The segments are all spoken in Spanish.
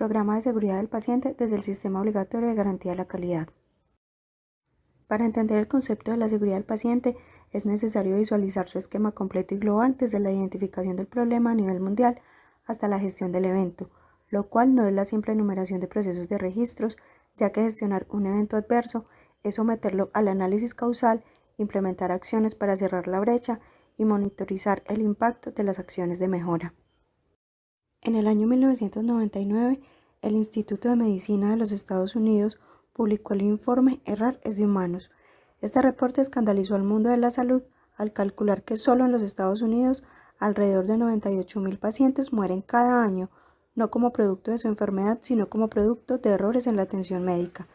Programa de Seguridad del Paciente desde el Sistema Obligatorio de Garantía de la Calidad. Para entender el concepto de la seguridad del paciente, es necesario visualizar su esquema completo y global desde la identificación del problema a nivel mundial hasta la gestión del evento, lo cual no es la simple enumeración de procesos de registros, ya que gestionar un evento adverso es someterlo al análisis causal, implementar acciones para cerrar la brecha y monitorizar el impacto de las acciones de mejora. En el año 1999, el Instituto de Medicina de los Estados Unidos publicó el informe Errar es de humanos. Este reporte escandalizó al mundo de la salud al calcular que solo en los Estados Unidos alrededor de 98.000 pacientes mueren cada año, no como producto de su enfermedad, sino como producto de errores en la atención médica.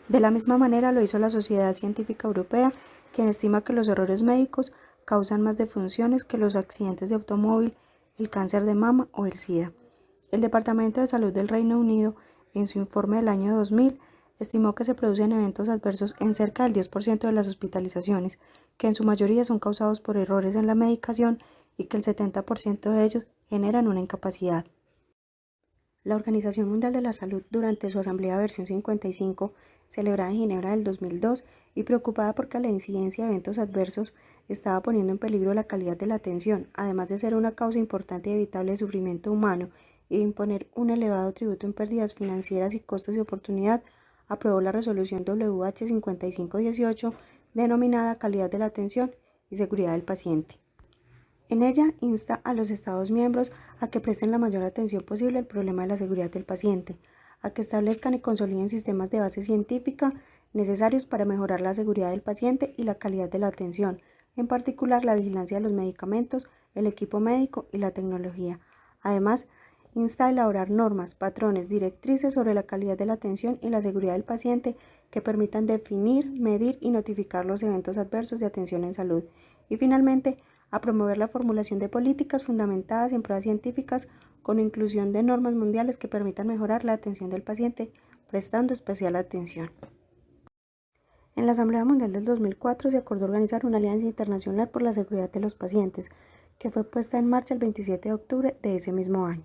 De la misma manera lo hizo la Sociedad Científica Europea, quien estima que los errores médicos causan más defunciones que los accidentes de automóvil, el cáncer de mama o el SIDA. El Departamento de Salud del Reino Unido, en su informe del año 2000, estimó que se producen eventos adversos en cerca del 10% de las hospitalizaciones, que en su mayoría son causados por errores en la medicación y que el 70% de ellos generan una incapacidad. La Organización Mundial de la Salud, durante su Asamblea Versión 55, celebrada en Ginebra del 2002, y preocupada porque la incidencia de eventos adversos estaba poniendo en peligro la calidad de la atención, además de ser una causa importante y evitable de sufrimiento humano y de imponer un elevado tributo en pérdidas financieras y costos de oportunidad, aprobó la resolución WH 5518, denominada Calidad de la Atención y Seguridad del Paciente. En ella insta a los Estados miembros a que presten la mayor atención posible al problema de la seguridad del paciente, a que establezcan y consoliden sistemas de base científica necesarios para mejorar la seguridad del paciente y la calidad de la atención, en particular la vigilancia de los medicamentos, el equipo médico y la tecnología. Además, insta a elaborar normas, patrones, directrices sobre la calidad de la atención y la seguridad del paciente que permitan definir, medir y notificar los eventos adversos de atención en salud. Y finalmente, a promover la formulación de políticas fundamentadas en pruebas científicas con inclusión de normas mundiales que permitan mejorar la atención del paciente, prestando especial atención. En la Asamblea Mundial del 2004 se acordó organizar una alianza internacional por la seguridad de los pacientes, que fue puesta en marcha el 27 de octubre de ese mismo año.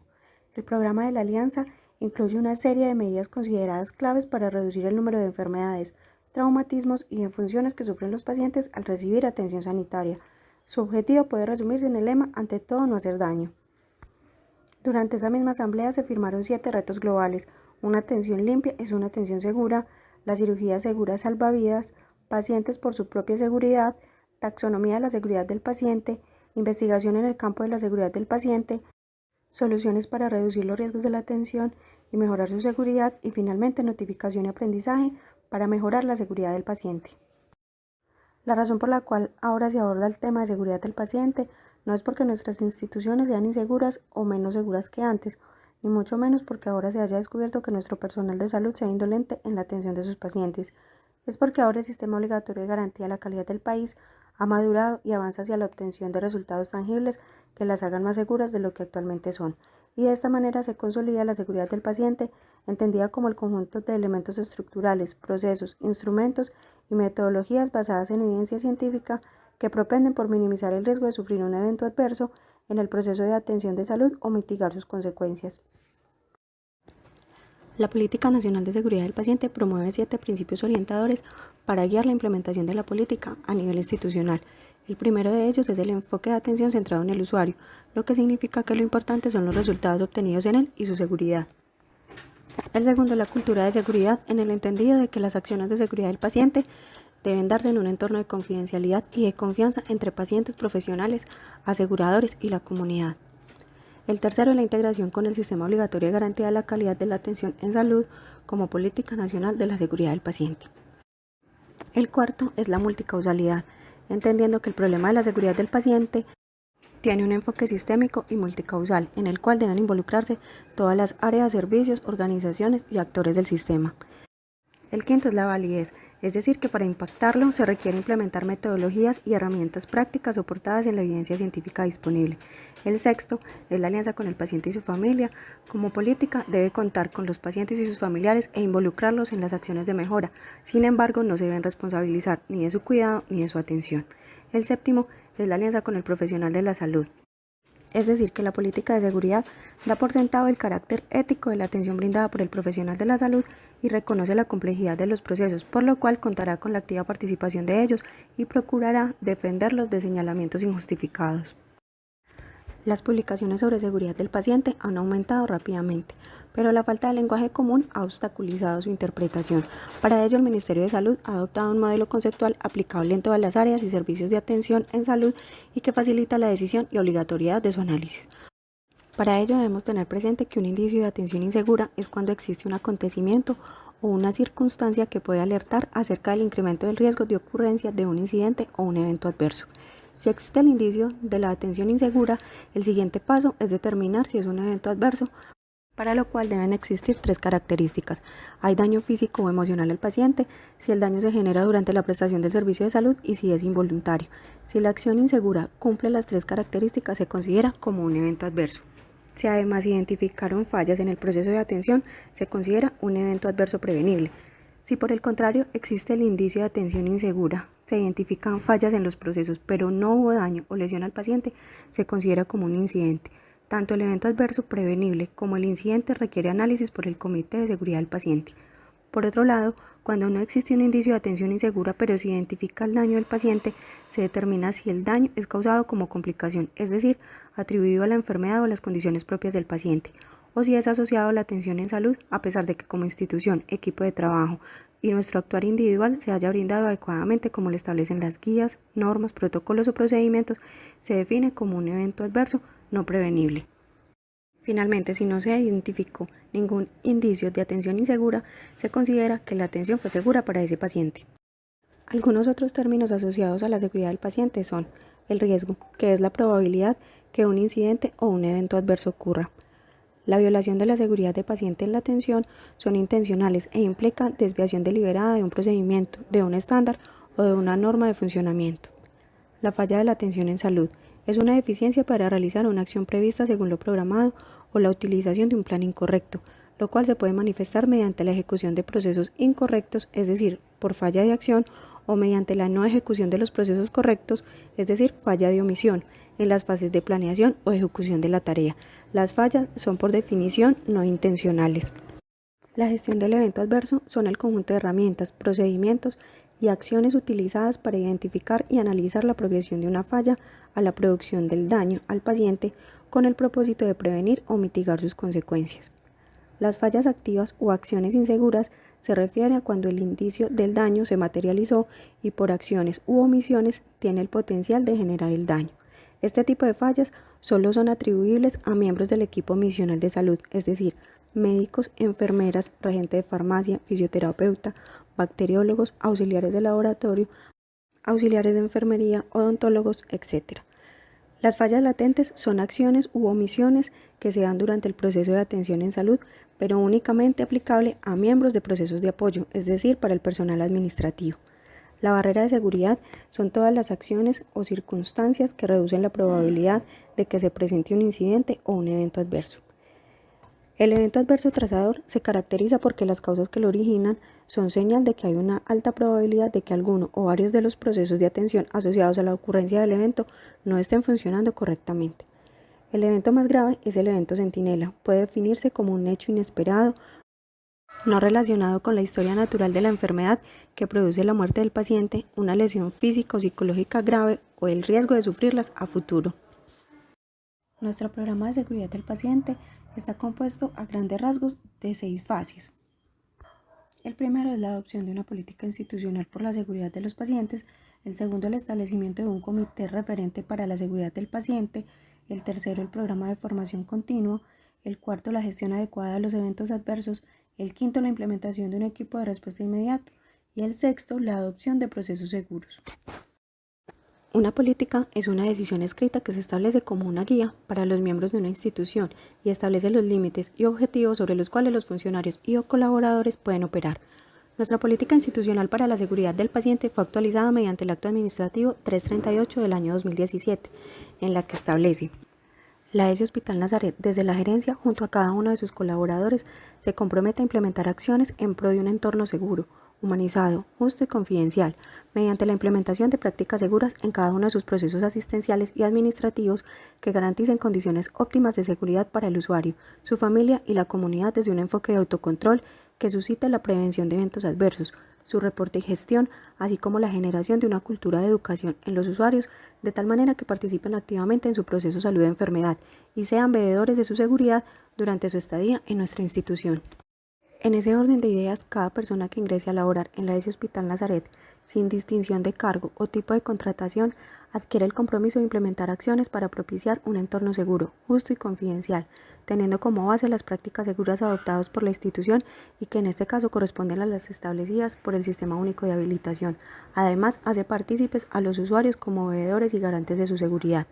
El programa de la alianza incluye una serie de medidas consideradas claves para reducir el número de enfermedades, traumatismos y defunciones que sufren los pacientes al recibir atención sanitaria. Su objetivo puede resumirse en el lema «Ante todo, no hacer daño». Durante esa misma asamblea se firmaron 7 retos globales: una atención limpia es una atención segura, la cirugía segura salva vidas, pacientes por su propia seguridad, taxonomía de la seguridad del paciente, investigación en el campo de la seguridad del paciente, soluciones para reducir los riesgos de la atención y mejorar su seguridad, y finalmente notificación y aprendizaje para mejorar la seguridad del paciente. La razón por la cual ahora se aborda el tema de seguridad del paciente no es porque nuestras instituciones sean inseguras o menos seguras que antes, ni mucho menos porque ahora se haya descubierto que nuestro personal de salud sea indolente en la atención de sus pacientes. Es porque ahora el Sistema Obligatorio de Garantía de la Calidad del país ha madurado y avanza hacia la obtención de resultados tangibles que las hagan más seguras de lo que actualmente son, y de esta manera se consolida la seguridad del paciente, entendida como el conjunto de elementos estructurales, procesos, instrumentos y metodologías basadas en evidencia científica que propenden por minimizar el riesgo de sufrir un evento adverso en el proceso de atención de salud o mitigar sus consecuencias. La Política Nacional de Seguridad del Paciente promueve 7 principios orientadores para guiar la implementación de la política a nivel institucional. El primero de ellos es el enfoque de atención centrado en el usuario, lo que significa que lo importante son los resultados obtenidos en él y su seguridad. El segundo es la cultura de seguridad, en el entendido de que las acciones de seguridad del paciente deben darse en un entorno de confidencialidad y de confianza entre pacientes, profesionales, aseguradores y la comunidad. El tercero es la integración con el Sistema Obligatorio de Garantía de la Calidad de la Atención en Salud como política nacional de la seguridad del paciente. El cuarto es la multicausalidad, entendiendo que el problema de la seguridad del paciente tiene un enfoque sistémico y multicausal, en el cual deben involucrarse todas las áreas, servicios, organizaciones y actores del sistema. El quinto es la validez, es decir, que para impactarlo se requiere implementar metodologías y herramientas prácticas soportadas en la evidencia científica disponible. El sexto es la alianza con el paciente y su familia. Como política debe contar con los pacientes y sus familiares e involucrarlos en las acciones de mejora. Sin embargo, no se deben responsabilizar ni de su cuidado ni de su atención. El séptimo es la alianza con el profesional de la salud. Es decir, que la política de seguridad da por sentado el carácter ético de la atención brindada por el profesional de la salud y reconoce la complejidad de los procesos, por lo cual contará con la activa participación de ellos y procurará defenderlos de señalamientos injustificados. Las publicaciones sobre seguridad del paciente han aumentado rápidamente, pero la falta de lenguaje común ha obstaculizado su interpretación. Para ello, el Ministerio de Salud ha adoptado un modelo conceptual aplicable en todas las áreas y servicios de atención en salud y que facilita la decisión y obligatoriedad de su análisis. Para ello debemos tener presente que un indicio de atención insegura es cuando existe un acontecimiento o una circunstancia que puede alertar acerca del incremento del riesgo de ocurrencia de un incidente o un evento adverso. Si existe el indicio de la atención insegura, el siguiente paso es determinar si es un evento adverso, para lo cual deben existir 3 características. Hay daño físico o emocional al paciente, si el daño se genera durante la prestación del servicio de salud y si es involuntario. Si la acción insegura cumple las 3 características, se considera como un evento adverso. Si además identificaron fallas en el proceso de atención, se considera un evento adverso prevenible. Si por el contrario existe el indicio de atención insegura, se identifican fallas en los procesos, pero no hubo daño o lesión al paciente, se considera como un incidente. Tanto el evento adverso prevenible como el incidente requiere análisis por el Comité de Seguridad del Paciente. Por otro lado, cuando no existe un indicio de atención insegura, pero se identifica el daño del paciente, se determina si el daño es causado como complicación, es decir, atribuido a la enfermedad o a las condiciones propias del paciente, o si es asociado a la atención en salud, a pesar de que como institución, equipo de trabajo y nuestro actuar individual se haya brindado adecuadamente como lo establecen las guías, normas, protocolos o procedimientos, se define como un evento adverso no prevenible. Finalmente, si no se identificó ningún indicio de atención insegura, se considera que la atención fue segura para ese paciente. Algunos otros términos asociados a la seguridad del paciente son el riesgo, que es la probabilidad que un incidente o un evento adverso ocurra. La violación de la seguridad del paciente en la atención son intencionales e implican desviación deliberada de un procedimiento, de un estándar o de una norma de funcionamiento. La falla de la atención en salud es una deficiencia para realizar una acción prevista según lo programado o la utilización de un plan incorrecto, lo cual se puede manifestar mediante la ejecución de procesos incorrectos, es decir, por falla de acción, o mediante la no ejecución de los procesos correctos, es decir, falla de omisión, en las fases de planeación o ejecución de la tarea. Las fallas son por definición no intencionales. La gestión del evento adverso son el conjunto de herramientas, procedimientos y acciones utilizadas para identificar y analizar la progresión de una falla a la producción del daño al paciente con el propósito de prevenir o mitigar sus consecuencias. Las fallas activas o acciones inseguras se refiere a cuando el indicio del daño se materializó y por acciones u omisiones tiene el potencial de generar el daño. Este tipo de fallas solo son atribuibles a miembros del equipo misional de salud, es decir, médicos, enfermeras, regente de farmacia, fisioterapeuta, bacteriólogos, auxiliares de laboratorio, auxiliares de enfermería, odontólogos, etc. Las fallas latentes son acciones u omisiones que se dan durante el proceso de atención en salud, pero únicamente aplicable a miembros de procesos de apoyo, es decir, para el personal administrativo. La barrera de seguridad son todas las acciones o circunstancias que reducen la probabilidad de que se presente un incidente o un evento adverso. El evento adverso trazador se caracteriza porque las causas que lo originan son señal de que hay una alta probabilidad de que alguno o varios de los procesos de atención asociados a la ocurrencia del evento no estén funcionando correctamente. El evento más grave es el evento centinela. Puede definirse como un hecho inesperado, no relacionado con la historia natural de la enfermedad que produce la muerte del paciente, una lesión física o psicológica grave o el riesgo de sufrirlas a futuro. Nuestro programa de seguridad del paciente está compuesto a grandes rasgos de 6 fases. El primero es la adopción de una política institucional por la seguridad de los pacientes, el segundo el establecimiento de un comité referente para la seguridad del paciente, el tercero el programa de formación continua, el cuarto la gestión adecuada de los eventos adversos, el quinto la implementación de un equipo de respuesta inmediato y el sexto la adopción de procesos seguros. Una política es una decisión escrita que se establece como una guía para los miembros de una institución y establece los límites y objetivos sobre los cuales los funcionarios y o colaboradores pueden operar. Nuestra política institucional para la seguridad del paciente fue actualizada mediante el Acto Administrativo 338 del año 2017, en la que establece: la ESI Hospital Nazaret, desde la gerencia, junto a cada uno de sus colaboradores, se compromete a implementar acciones en pro de un entorno seguro, humanizado, justo y confidencial, mediante la implementación de prácticas seguras en cada uno de sus procesos asistenciales y administrativos que garanticen condiciones óptimas de seguridad para el usuario, su familia y la comunidad desde un enfoque de autocontrol que suscite la prevención de eventos adversos, su reporte y gestión, así como la generación de una cultura de educación en los usuarios, de tal manera que participen activamente en su proceso salud-enfermedad y sean veedores de su seguridad durante su estadía en nuestra institución. En ese orden de ideas, cada persona que ingrese a laborar en la ESI Hospital Nazaret, sin distinción de cargo o tipo de contratación, adquiere el compromiso de implementar acciones para propiciar un entorno seguro, justo y confidencial, teniendo como base las prácticas seguras adoptadas por la institución y que en este caso corresponden a las establecidas por el Sistema Único de Habilitación. Además, hace partícipes a los usuarios como veedores y garantes de su seguridad.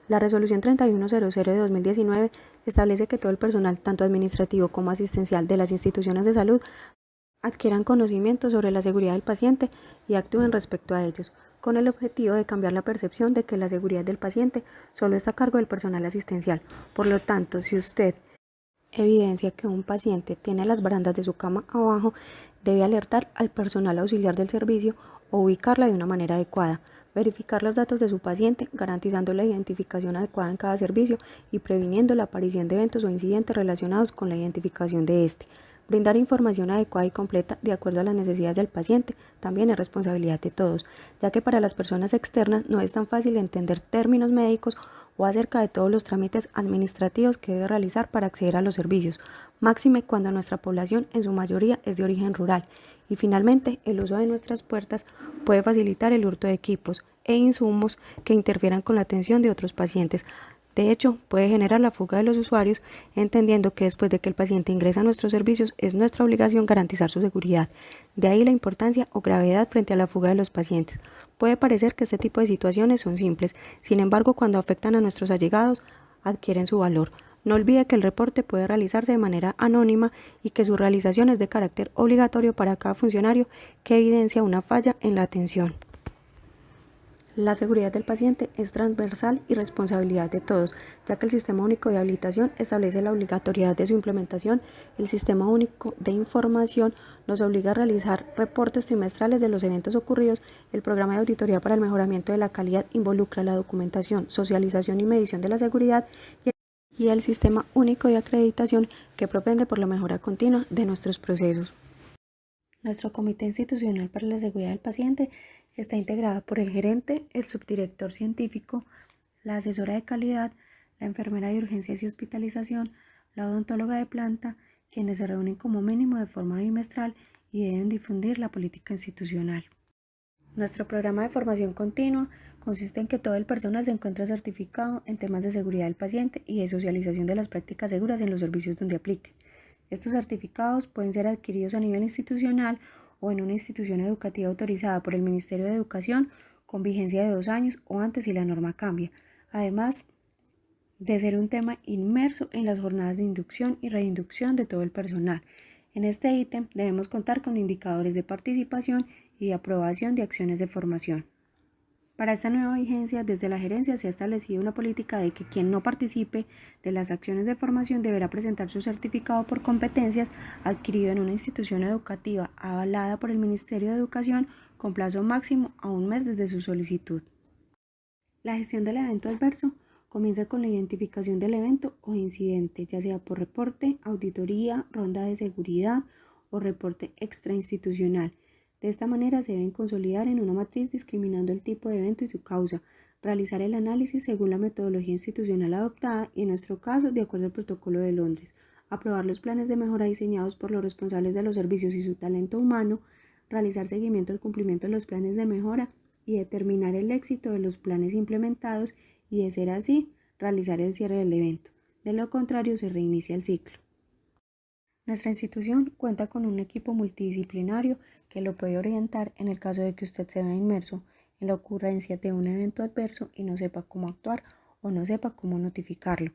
La Resolución 3100 de 2019 establece que todo el personal, tanto administrativo como asistencial de las instituciones de salud, adquieran conocimiento sobre la seguridad del paciente y actúen respecto a ellos, con el objetivo de cambiar la percepción de que la seguridad del paciente solo está a cargo del personal asistencial. Por lo tanto, si usted evidencia que un paciente tiene las barandas de su cama abajo, debe alertar al personal auxiliar del servicio o ubicarla de una manera adecuada. Verificar los datos de su paciente, garantizando la identificación adecuada en cada servicio y previniendo la aparición de eventos o incidentes relacionados con la identificación de este. Brindar información adecuada y completa de acuerdo a las necesidades del paciente también es responsabilidad de todos, ya que para las personas externas no es tan fácil entender términos médicos o acerca de todos los trámites administrativos que debe realizar para acceder a los servicios, máxime cuando nuestra población en su mayoría es de origen rural. Y finalmente, el uso de nuestras puertas puede facilitar el hurto de equipos e insumos que interfieran con la atención de otros pacientes. De hecho, puede generar la fuga de los usuarios, entendiendo que después de que el paciente ingresa a nuestros servicios es nuestra obligación garantizar su seguridad. De ahí la importancia o gravedad frente a la fuga de los pacientes. Puede parecer que este tipo de situaciones son simples, sin embargo, cuando afectan a nuestros allegados, adquieren su valor. No olvide que el reporte puede realizarse de manera anónima y que su realización es de carácter obligatorio para cada funcionario que evidencia una falla en la atención. La seguridad del paciente es transversal y responsabilidad de todos, ya que el Sistema Único de Habilitación establece la obligatoriedad de su implementación. El Sistema Único de Información nos obliga a realizar reportes trimestrales de los eventos ocurridos. El programa de auditoría para el mejoramiento de la calidad involucra la documentación, socialización y medición de la seguridad y el Sistema Único de Acreditación, que propende por la mejora continua de nuestros procesos. Nuestro Comité Institucional para la Seguridad del Paciente está integrado por el gerente, el subdirector científico, la asesora de calidad, la enfermera de urgencias y hospitalización, la odontóloga de planta, quienes se reúnen como mínimo de forma bimestral y deben difundir la política institucional. Nuestro programa de formación continua consiste en que todo el personal se encuentre certificado en temas de seguridad del paciente y de socialización de las prácticas seguras en los servicios donde apliquen. Estos certificados pueden ser adquiridos a nivel institucional o en una institución educativa autorizada por el Ministerio de Educación con vigencia de 2 años o antes si la norma cambia, además de ser un tema inmerso en las jornadas de inducción y reinducción de todo el personal. En este ítem debemos contar con indicadores de participación y de aprobación de acciones de formación. Para esta nueva vigencia, desde la gerencia se ha establecido una política de que quien no participe de las acciones de formación deberá presentar su certificado por competencias adquirido en una institución educativa avalada por el Ministerio de Educación con plazo máximo a 1 mes desde su solicitud. La gestión del evento adverso comienza con la identificación del evento o incidente, ya sea por reporte, auditoría, ronda de seguridad o reporte extrainstitucional. De esta manera se deben consolidar en una matriz discriminando el tipo de evento y su causa, realizar el análisis según la metodología institucional adoptada y en nuestro caso de acuerdo al Protocolo de Londres, aprobar los planes de mejora diseñados por los responsables de los servicios y su talento humano, realizar seguimiento al cumplimiento de los planes de mejora y determinar el éxito de los planes implementados y, de ser así, realizar el cierre del evento. De lo contrario, se reinicia el ciclo. Nuestra institución cuenta con un equipo multidisciplinario que lo puede orientar en el caso de que usted se vea inmerso en la ocurrencia de un evento adverso y no sepa cómo actuar o no sepa cómo notificarlo.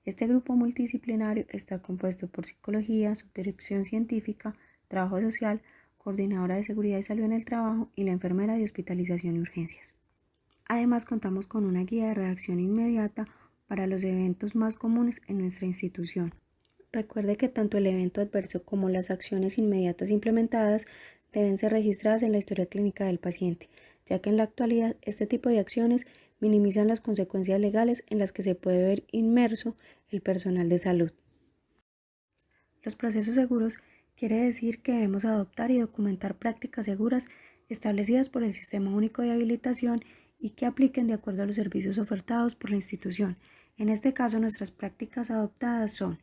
Este grupo multidisciplinario está compuesto por psicología, subdirección científica, trabajo social, coordinadora de seguridad y salud en el trabajo y la enfermera de hospitalización y urgencias. Además, contamos con una guía de reacción inmediata para los eventos más comunes en nuestra institución. Recuerde que tanto el evento adverso como las acciones inmediatas implementadas deben ser registradas en la historia clínica del paciente, ya que en la actualidad este tipo de acciones minimizan las consecuencias legales en las que se puede ver inmerso el personal de salud. Los procesos seguros quiere decir que debemos adoptar y documentar prácticas seguras establecidas por el Sistema Único de Habilitación y que apliquen de acuerdo a los servicios ofertados por la institución. En este caso, nuestras prácticas adoptadas son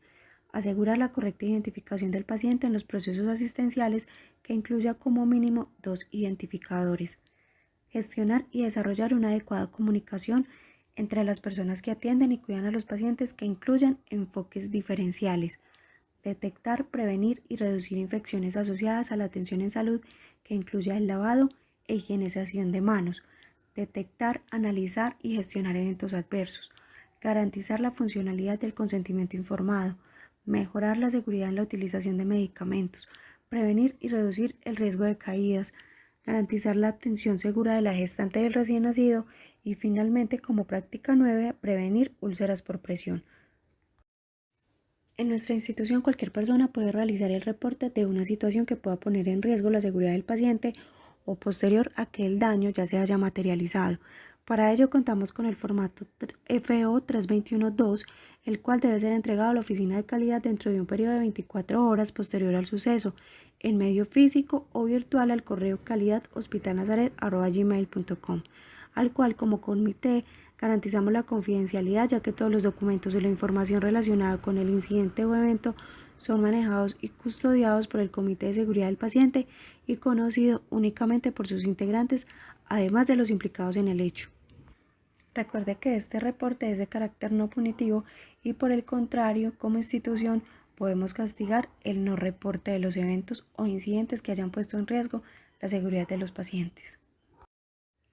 asegurar la correcta identificación del paciente en los procesos asistenciales que incluya como mínimo 2 identificadores, gestionar y desarrollar una adecuada comunicación entre las personas que atienden y cuidan a los pacientes que incluyan enfoques diferenciales, detectar, prevenir y reducir infecciones asociadas a la atención en salud que incluya el lavado e higienización de manos, detectar, analizar y gestionar eventos adversos, garantizar la funcionalidad del consentimiento informado, mejorar la seguridad en la utilización de medicamentos, prevenir y reducir el riesgo de caídas, garantizar la atención segura de la gestante del recién nacido y finalmente, como práctica 9, prevenir úlceras por presión. En nuestra institución cualquier persona puede realizar el reporte de una situación que pueda poner en riesgo la seguridad del paciente o posterior a que el daño ya se haya materializado. Para ello contamos con el formato FO 321-2, el cual debe ser entregado a la oficina de calidad dentro de un periodo de 24 horas posterior al suceso, en medio físico o virtual al correo calidadhospitalnazaret@gmail.com, al cual como comité garantizamos la confidencialidad, ya que todos los documentos o la información relacionada con el incidente o evento son manejados y custodiados por el Comité de Seguridad del Paciente y conocido únicamente por sus integrantes, además de los implicados en el hecho. Recuerde que este reporte es de carácter no punitivo y por el contrario, como institución, podemos castigar el no reporte de los eventos o incidentes que hayan puesto en riesgo la seguridad de los pacientes.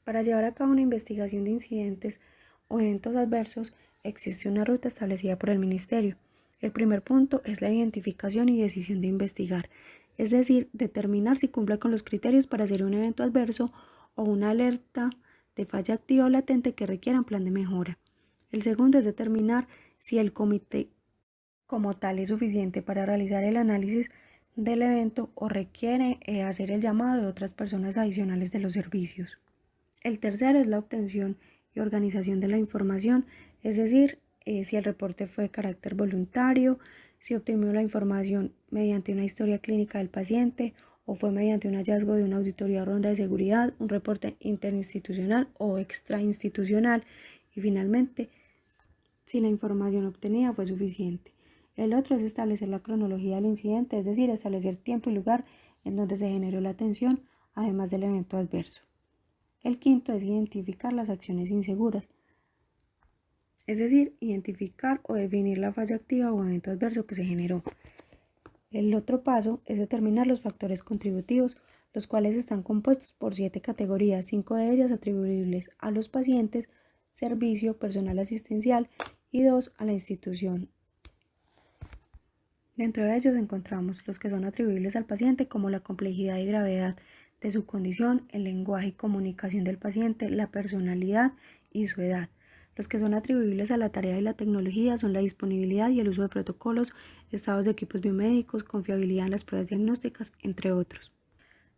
Para llevar a cabo una investigación de incidentes o eventos adversos, existe una ruta establecida por el Ministerio. El primer punto es la identificación y decisión de investigar, es decir, determinar si cumple con los criterios para hacer un evento adverso o una alerta de falla activa o latente que requieran plan de mejora. El segundo es determinar si el comité como tal es suficiente para realizar el análisis del evento o requiere hacer el llamado de otras personas adicionales de los servicios. El tercero es la obtención y organización de la información, es decir, si el reporte fue de carácter voluntario, si obtuvo la información mediante una historia clínica del paciente o fue mediante un hallazgo de una auditoría o ronda de seguridad, un reporte interinstitucional o extrainstitucional y finalmente, si la información obtenida fue suficiente. El otro es establecer la cronología del incidente, es decir, establecer tiempo y lugar en donde se generó la atención, además del evento adverso. El quinto es identificar las acciones inseguras, es decir, identificar o definir la falla activa o evento adverso que se generó. El otro paso es determinar los factores contributivos, los cuales están compuestos por 7 categorías, 5 de ellas atribuibles a los pacientes, servicio, personal asistencial y 2 a la institución. Dentro de ellos encontramos los que son atribuibles al paciente, como la complejidad y gravedad de su condición, el lenguaje y comunicación del paciente, la personalidad y su edad. Los que son atribuibles a la tarea y la tecnología son la disponibilidad y el uso de protocolos, estados de equipos biomédicos, confiabilidad en las pruebas diagnósticas, entre otros.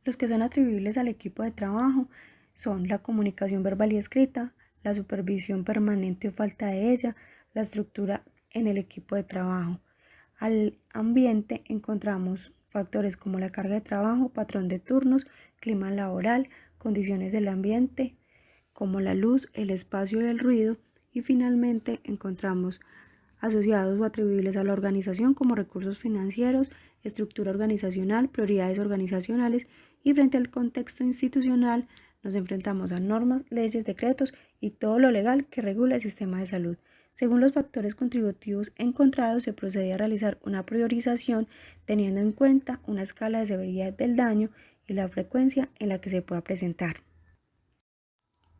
Los que son atribuibles al equipo de trabajo son la comunicación verbal y escrita, la supervisión permanente o falta de ella, la estructura en el equipo de trabajo. Al ambiente encontramos factores como la carga de trabajo, patrón de turnos, clima laboral, condiciones del ambiente, como la luz, el espacio y el ruido, y finalmente encontramos asociados o atribuibles a la organización como recursos financieros, estructura organizacional, prioridades organizacionales, y frente al contexto institucional nos enfrentamos a normas, leyes, decretos y todo lo legal que regula el sistema de salud. Según los factores contributivos encontrados, se procede a realizar una priorización teniendo en cuenta una escala de severidad del daño y la frecuencia en la que se pueda presentar.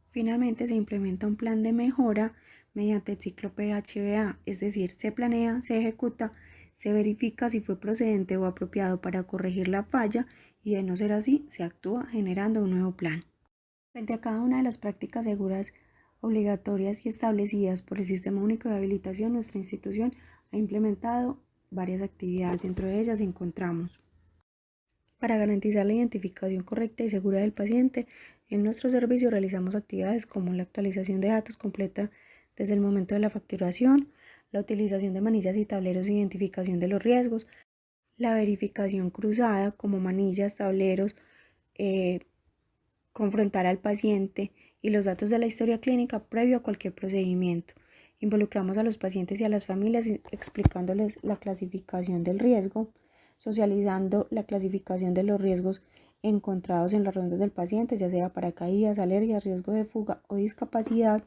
Finalmente, se implementa un plan de mejora mediante el ciclo PHBA, es decir, se planea, se ejecuta, se verifica si fue procedente o apropiado para corregir la falla y de no ser así, se actúa generando un nuevo plan. Frente a cada una de las prácticas seguras obligatorias y establecidas por el Sistema Único de Habilitación, nuestra institución ha implementado varias actividades. Dentro de ellas encontramos Para garantizar la identificación correcta y segura del paciente, en nuestro servicio realizamos actividades como la actualización de datos completa desde el momento de la facturación, la utilización de manillas y tableros de identificación de los riesgos, la verificación cruzada como manillas, tableros, confrontar al paciente y los datos de la historia clínica previo a cualquier procedimiento. Involucramos a los pacientes y a las familias explicándoles la clasificación del riesgo, socializando la clasificación de los riesgos encontrados en las rondas del paciente, ya sea para caídas, alergias, riesgo de fuga o discapacidad,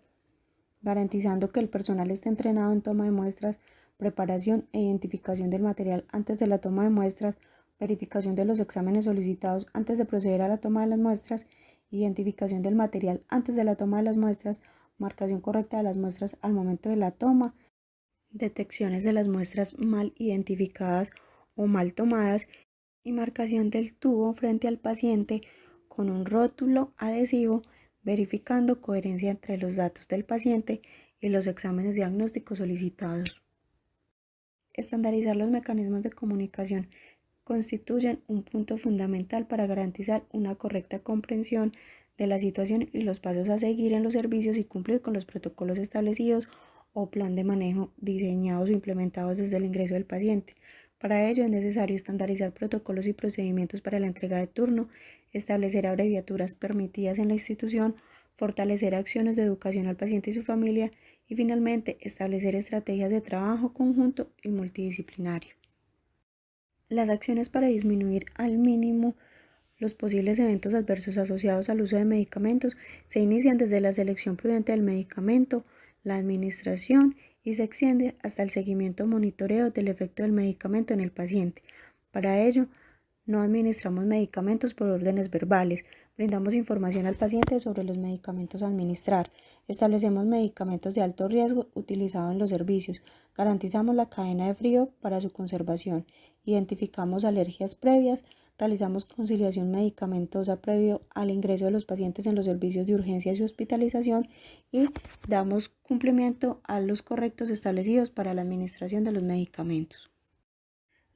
garantizando que el personal esté entrenado en toma de muestras, preparación e identificación del material antes de la toma de muestras, verificación de los exámenes solicitados antes de proceder a la toma de las muestras, identificación del material antes de la toma de las muestras, marcación correcta de las muestras al momento de la toma, detecciones de las muestras mal identificadas o mal tomadas y marcación del tubo frente al paciente con un rótulo adhesivo, verificando coherencia entre los datos del paciente y los exámenes diagnósticos solicitados. Estandarizar los mecanismos de comunicación constituyen un punto fundamental para garantizar una correcta comprensión de la situación y los pasos a seguir en los servicios y cumplir con los protocolos establecidos o plan de manejo diseñados o implementados desde el ingreso del paciente. Para ello es necesario estandarizar protocolos y procedimientos para la entrega de turno, establecer abreviaturas permitidas en la institución, fortalecer acciones de educación al paciente y su familia y finalmente establecer estrategias de trabajo conjunto y multidisciplinario. Las acciones para disminuir al mínimo los posibles eventos adversos asociados al uso de medicamentos se inician desde la selección prudente del medicamento, la administración y se extiende hasta el seguimiento o monitoreo del efecto del medicamento en el paciente. Para ello, no administramos medicamentos por órdenes verbales, brindamos información al paciente sobre los medicamentos a administrar, establecemos medicamentos de alto riesgo utilizados en los servicios, garantizamos la cadena de frío para su conservación, identificamos alergias previas, realizamos conciliación medicamentosa previo al ingreso de los pacientes en los servicios de urgencias y hospitalización y damos cumplimiento a los correctos establecidos para la administración de los medicamentos.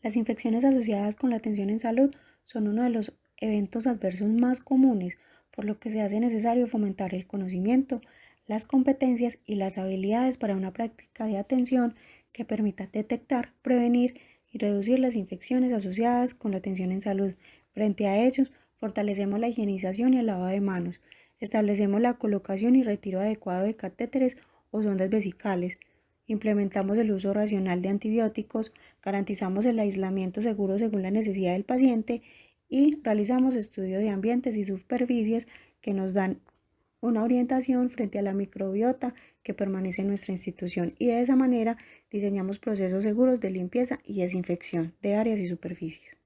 Las infecciones asociadas con la atención en salud son uno de los eventos adversos más comunes, por lo que se hace necesario fomentar el conocimiento, las competencias y las habilidades para una práctica de atención que permita detectar, prevenir y reducir las infecciones asociadas con la atención en salud. Frente a ellos, fortalecemos la higienización y el lavado de manos, establecemos la colocación y retiro adecuado de catéteres o sondas vesicales, implementamos el uso racional de antibióticos, garantizamos el aislamiento seguro según la necesidad del paciente y realizamos estudios de ambientes y superficies que nos dan una orientación frente a la microbiota que permanece en nuestra institución y de esa manera diseñamos procesos seguros de limpieza y desinfección de áreas y superficies.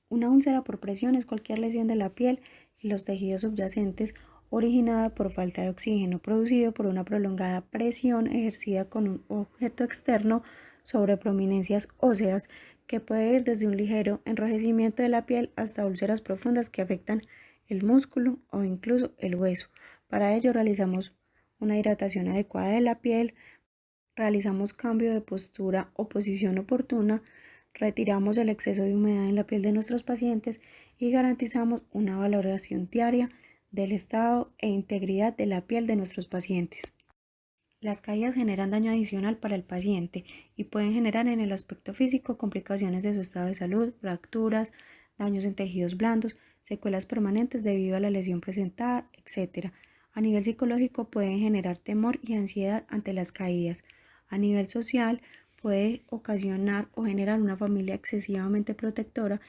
Una úlcera por presión es cualquier lesión de la piel y los tejidos subyacentes originada por falta de oxígeno producido por una prolongada presión ejercida con un objeto externo sobre prominencias óseas que puede ir desde un ligero enrojecimiento de la piel hasta úlceras profundas que afectan el músculo o incluso el hueso. Para ello realizamos una hidratación adecuada de la piel, realizamos cambio de postura o posición oportuna, retiramos el exceso de humedad en la piel de nuestros pacientes y garantizamos una valoración diaria del estado e integridad de la piel de nuestros pacientes. Las caídas generan daño adicional para el paciente y pueden generar en el aspecto físico complicaciones de su estado de salud, fracturas, daños en tejidos blandos, secuelas permanentes debido a la lesión presentada, etc. A nivel psicológico pueden generar temor y ansiedad ante las caídas. A nivel social puede ocasionar o generar una familia excesivamente protectora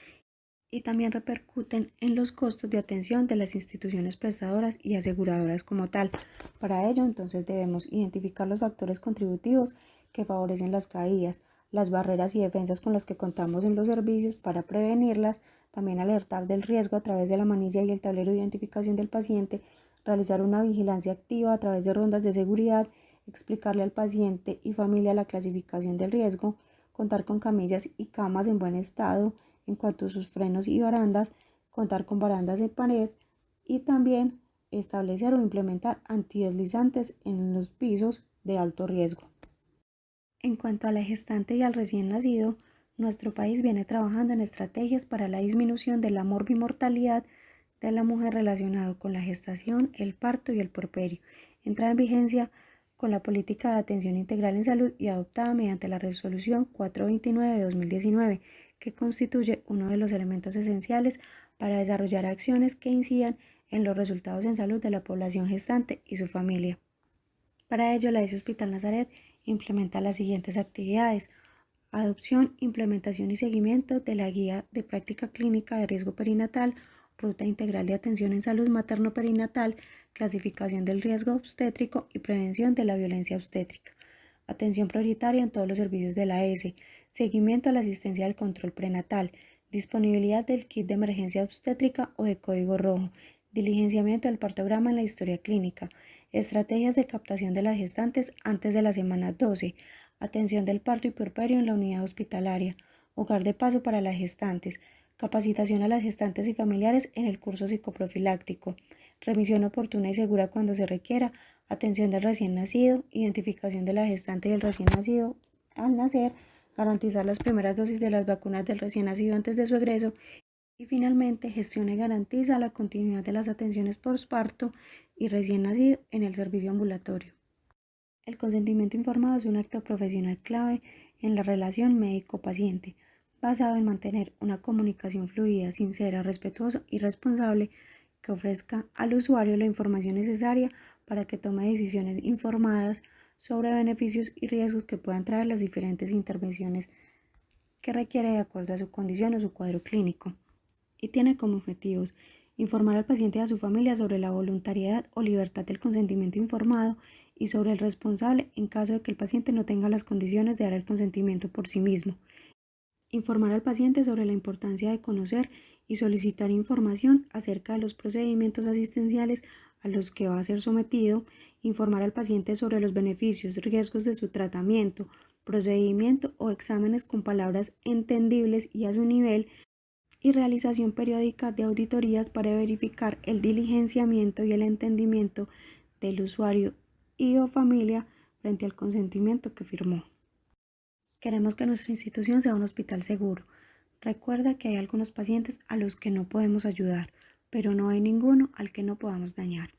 y también repercuten en los costos de atención de las instituciones prestadoras y aseguradoras como tal. Para ello, entonces, debemos identificar los factores contributivos que favorecen las caídas, las barreras y defensas con las que contamos en los servicios para prevenirlas, también alertar del riesgo a través de la manilla y el tablero de identificación del paciente, realizar una vigilancia activa a través de rondas de seguridad, explicarle al paciente y familia la clasificación del riesgo, contar con camillas y camas en buen estado, en cuanto a sus frenos y barandas, contar con barandas de pared y también establecer o implementar antideslizantes en los pisos de alto riesgo. En cuanto a la gestante y al recién nacido, Nuestro país viene trabajando en estrategias para la disminución de la morbimortalidad de la mujer relacionado con la gestación, el parto y el puerperio, entrada en vigencia con la Política de Atención Integral en Salud y adoptada mediante la Resolución 429 de 2019, que constituye uno de los elementos esenciales para desarrollar acciones que incidan en los resultados en salud de la población gestante y su familia. Para ello, la ESI Hospital Nazaret implementa las siguientes actividades: adopción, implementación y seguimiento de la Guía de Práctica Clínica de Riesgo Perinatal, Ruta Integral de Atención en Salud Materno-Perinatal, clasificación del riesgo obstétrico y prevención de la violencia obstétrica. Atención prioritaria en todos los servicios de la ESE, seguimiento a la asistencia del control prenatal, disponibilidad del kit de emergencia obstétrica o de código rojo, diligenciamiento del partograma en la historia clínica, estrategias de captación de las gestantes antes de la semana 12, atención del parto y puerperio en la unidad hospitalaria, hogar de paso para las gestantes, capacitación a las gestantes y familiares en el curso psicoprofiláctico, remisión oportuna y segura cuando se requiera, atención del recién nacido, identificación de la gestante y el recién nacido al nacer, garantizar las primeras dosis de las vacunas del recién nacido antes de su egreso y finalmente gestiona y garantiza la continuidad de las atenciones postparto y recién nacido en el servicio ambulatorio. El consentimiento informado es un acto profesional clave en la relación médico-paciente, basado en mantener una comunicación fluida, sincera, respetuosa y responsable que ofrezca al usuario la información necesaria para que tome decisiones informadas sobre beneficios y riesgos que puedan traer las diferentes intervenciones que requiere de acuerdo a su condición o su cuadro clínico, y tiene como objetivos informar al paciente y a su familia sobre la voluntariedad o libertad del consentimiento informado y sobre el responsable en caso de que el paciente no tenga las condiciones de dar el consentimiento por sí mismo. Informar al paciente sobre la importancia de conocer y solicitar información acerca de los procedimientos asistenciales a los que va a ser sometido. Informar al paciente sobre los beneficios, riesgos de su tratamiento, procedimiento o exámenes con palabras entendibles y a su nivel, y realización periódica de auditorías para verificar el diligenciamiento y el entendimiento del usuario y o familia frente al consentimiento que firmó. Queremos que nuestra institución sea un hospital seguro. Recuerda que hay algunos pacientes a los que no podemos ayudar, pero no hay ninguno al que no podamos dañar.